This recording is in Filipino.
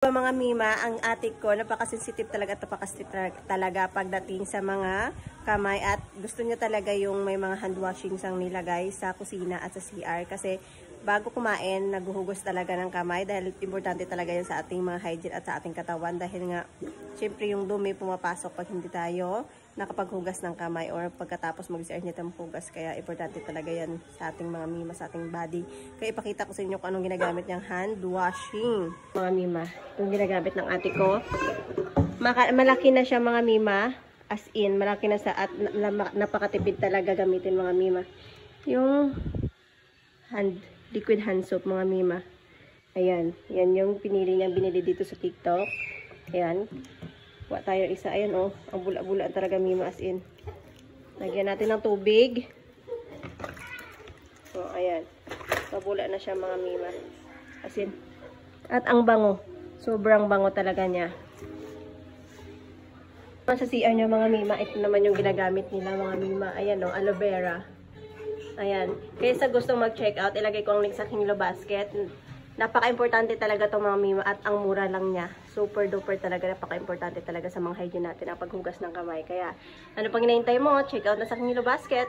Mga mima, ang atik ko, napaka-sensitive talaga at napaka-strict talaga pagdating sa mga kamay at gusto niya talaga yung may mga hand washing sang nilagay sa kusina at sa CR kasi bago kumain, naghuhugos talaga ng kamay dahil importante talaga yun sa ating mga hygiene at sa ating katawan dahil nga, syempre yung dumi pumapasok pag hindi tayo nakapaghugas ng kamay or pagkatapos mag-CR niya maghugas. Kaya importante talaga yan sa ating mga mima, sa ating body. Kaya ipakita ko sa inyo kung anong ginagamit niyang hand washing. Mga mima, yung ginagamit ng ate ko. Malaki na siya mga mima. As in, malaki na sa at napakatipid talaga gamitin mga mima. Yung liquid hand soap mga mima. Ayan, yan yung pinili niya, binili dito sa TikTok. Ayan. Kuha tayo isa. Ayan oh, ang bula-bula talaga mima as in. Lagyan natin ng tubig. So, ayan. Mabula na siya mga mima. As in. At ang bango. Sobrang bango talaga niya. Sa CR niya mga mima, ito naman yung ginagamit nila mga mima. Ayan oh, aloe vera. Ayan. Kaya sa gustong mag-check out, ilagay ko ang link sa Kinilo Basket. Napaka-importante talaga itong mga mima at ang mura lang niya. Super duper talaga. Napaka-importante talaga sa mga hygiene natin ang paghugas ng kamay. Kaya, ano pang hinahintay mo? Check out na sa Kinilo Basket.